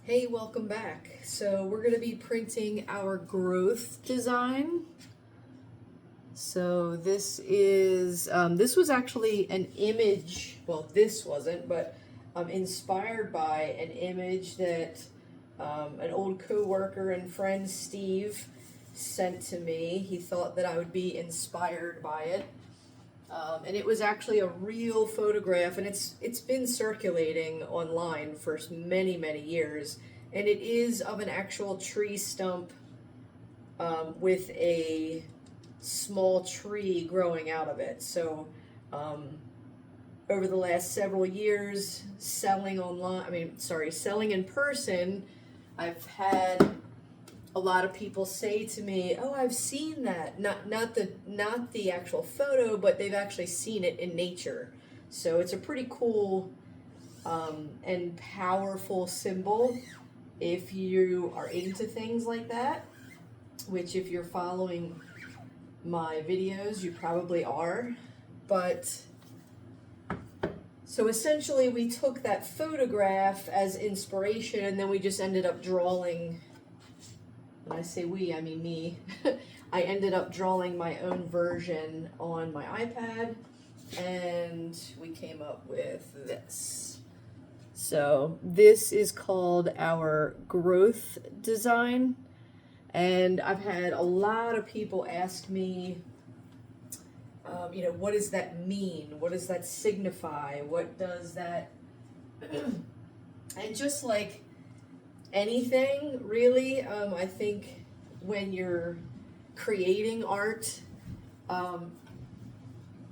Hey, welcome back. So we're going to be printing our growth design. So this was actually an image, well this wasn't, but inspired by an image that an old co-worker and friend Steve sent to me. He thought that I would be inspired by it. And it was actually a real photograph, and it's been circulating online for many years, and it is of an actual tree stump with a small tree growing out of it. So over the last several years, selling in person, I've had a lot of people say to me, "Oh, I've seen that." Not the actual photo, but they've actually seen it in nature. So it's a pretty cool and powerful symbol if you are into things like that. Which, if you're following my videos, you probably are. But so essentially, we took that photograph as inspiration, and then we just ended up drawing. When I say we, I mean me. I ended up drawing my own version on my iPad, and we came up with this. So this is called our growth design, and I've had a lot of people ask me, what does that mean? What does that signify? What does that... And just like anything, really, I think when you're creating art,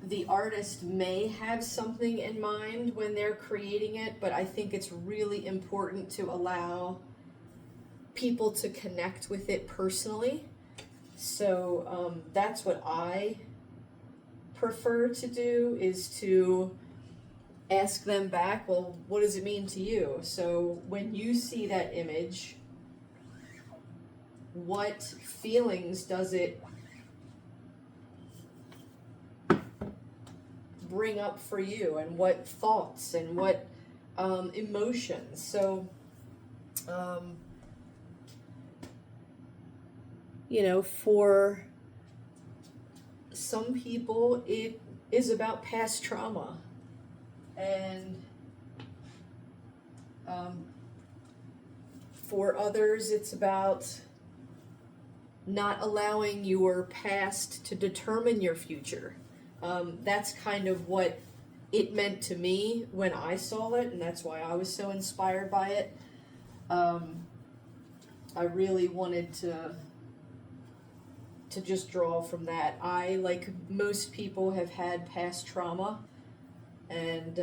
the artist may have something in mind when they're creating it, but I think it's really important to allow people to connect with it personally. So that's what I prefer to do, is to ask them back, well, what does it mean to you? So when you see that image, what feelings does it bring up for you, and what thoughts and what emotions? So for some people it is about past trauma, and for others it's about not allowing your past to determine your future. That's kind of what it meant to me when I saw it, and that's why I was so inspired by it. I really wanted to just draw from that. I, like most people, have had past trauma, and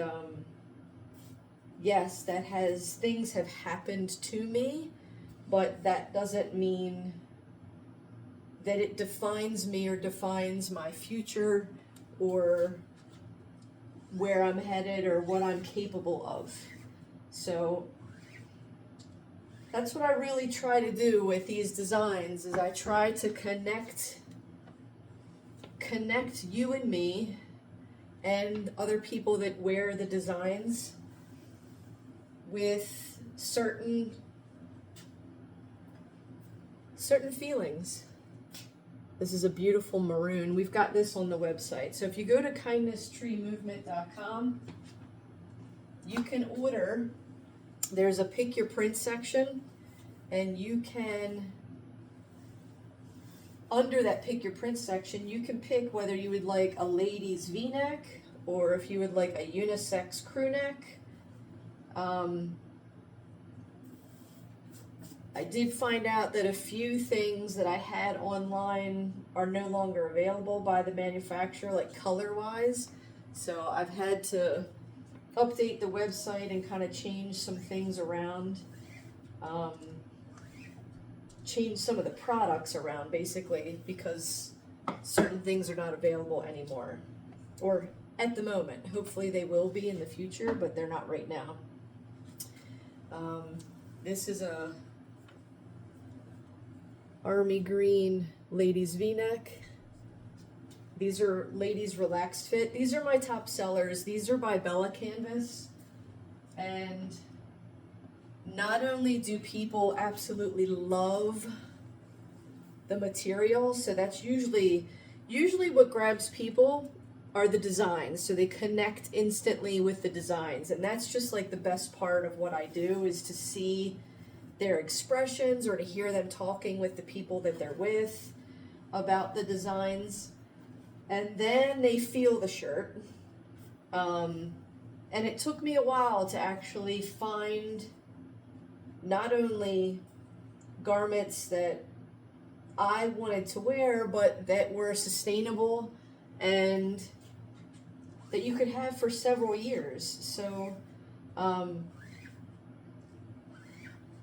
yes, things have happened to me, but that doesn't mean that it defines me or defines my future or where I'm headed or what I'm capable of. So that's what I really try to do with these designs, is I try to connect you and me and other people that wear the designs with certain feelings. This is a beautiful maroon. We've got this on the website. So if you go to kindnesstreemovement.com, you can order. There's a pick your print section, and you can, under that pick your print section, you can pick whether you would like a lady's v-neck or if you would like a unisex crew neck. I did find out that a few things that I had online are no longer available by the manufacturer, like color-wise. So I've had to update the website and kind of change some things around. Change some of the products around, basically, because certain things are not available anymore. Or at the moment. Hopefully they will be in the future, but they're not right now. This is a army green ladies v-neck. These are ladies relaxed fit. These are my top sellers. These are by Bella Canvas, and not only do people absolutely love the material, so that's usually what grabs people are the designs, so they connect instantly with the designs, and that's just like the best part of what I do, is to see their expressions or to hear them talking with the people that they're with about the designs, and then they feel the shirt. And it took me a while to actually find not only garments that I wanted to wear, but that were sustainable and that you could have for several years. So,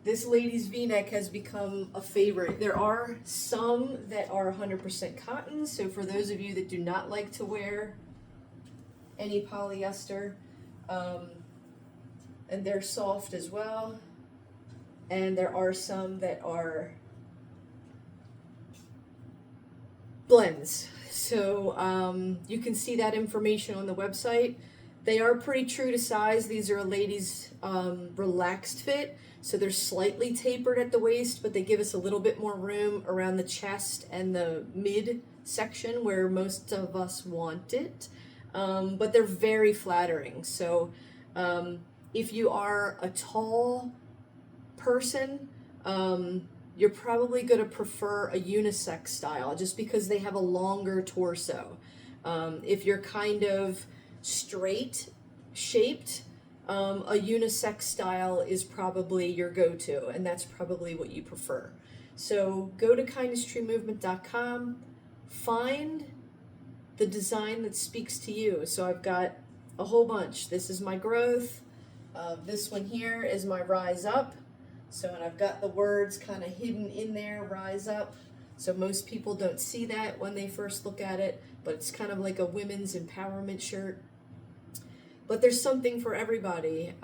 this lady's V-neck has become a favorite. There are some that are 100% cotton, so for those of you that do not like to wear any polyester, and they're soft as well. And there are some that are blends. So you can see that information on the website. They are pretty true to size. These are a lady's relaxed fit. So they're slightly tapered at the waist, but they give us a little bit more room around the chest and the mid section where most of us want it. But they're very flattering. So if you are a tall person, you're probably going to prefer a unisex style just because they have a longer torso. If you're kind of straight shaped, a unisex style is probably your go-to, and that's probably what you prefer. So go to kindnesstreemovement.com, find the design that speaks to you. So I've got a whole bunch. This is my growth. This one here is my rise up. So, and I've got the words kind of hidden in there, rise up. So most people don't see that when they first look at it, but it's kind of like a women's empowerment shirt. But there's something for everybody.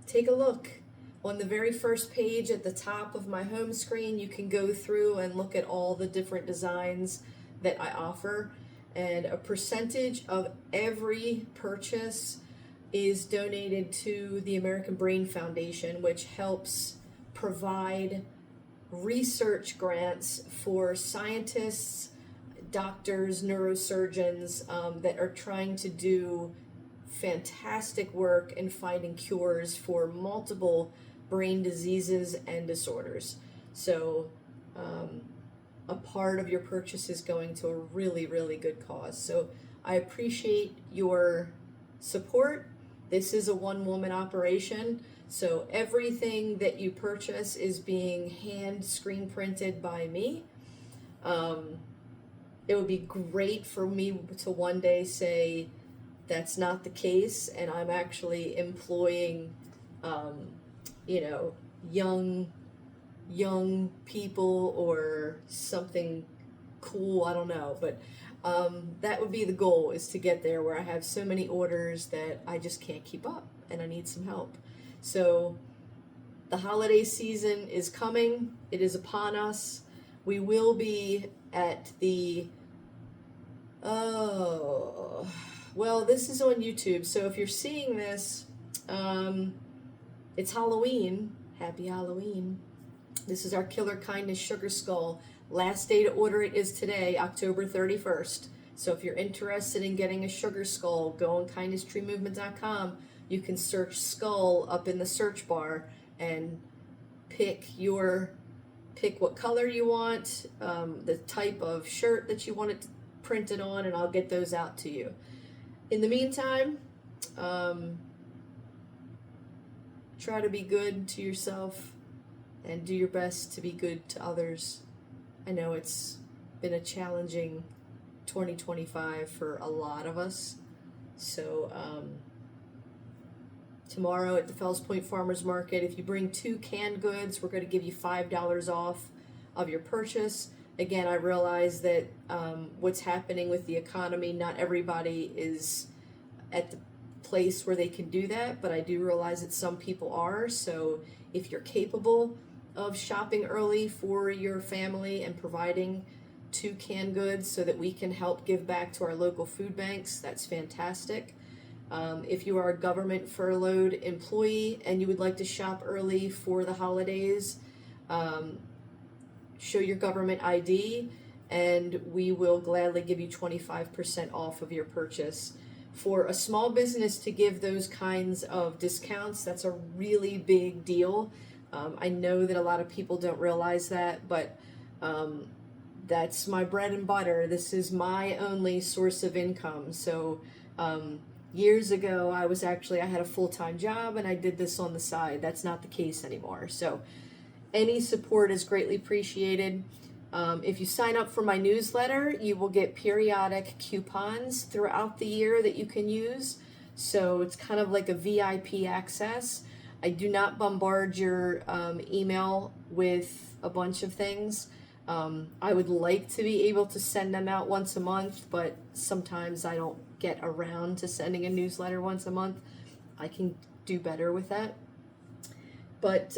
Take a look. On the very first page at the top of my home screen, you can go through and look at all the different designs that I offer. And a percentage of every purchase is donated to the American Brain Foundation, which helps provide research grants for scientists, doctors, neurosurgeons that are trying to do fantastic work in finding cures for multiple brain diseases and disorders. So a part of your purchase is going to a really, really good cause. So I appreciate your support. This is a one-woman operation, so everything that you purchase is being hand screen printed by me. It would be great for me to one day say that's not the case, and I'm actually employing, young people or something cool. I don't know, but that would be the goal, is to get there where I have so many orders that I just can't keep up and I need some help. So the holiday season is coming. It is upon us. We will be at the, this is on YouTube. So if you're seeing this, it's Halloween. Happy Halloween. This is our Killer Kindness Sugar Skull. Last day to order it is today, October 31st. So if you're interested in getting a sugar skull, go on kindnesstreemovement.com. You can search skull up in the search bar and pick what color you want, the type of shirt that you want it printed on, and I'll get those out to you. In the meantime, try to be good to yourself and do your best to be good to others. I know it's been a challenging 2025 for a lot of us. So tomorrow at the Fells Point Farmers Market, if you bring 2 canned goods, we're going to give you $5 off of your purchase. Again, I realize that what's happening with the economy, not everybody is at the place where they can do that, but I do realize that some people are. So if you're capable of shopping early for your family and providing 2 canned goods so that we can help give back to our local food banks, that's fantastic. If you are a government furloughed employee and you would like to shop early for the holidays, show your government ID and we will gladly give you 25% off of your purchase. For a small business to give those kinds of discounts, that's a really big deal. I know that a lot of people don't realize that, but that's my bread and butter. This is my only source of income. So years ago, I had a full-time job and I did this on the side. That's not the case anymore. So any support is greatly appreciated. If you sign up for my newsletter, you will get periodic coupons throughout the year that you can use. So it's kind of like a VIP access. I do not bombard your email with a bunch of things. I would like to be able to send them out once a month, but sometimes I don't get around to sending a newsletter once a month. I can do better with that. But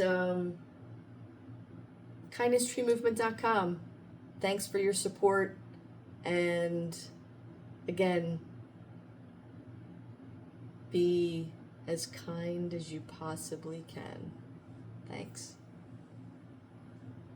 kindnesstreemovement.com. Thanks for your support, and again, be as kind as you possibly can. Thanks.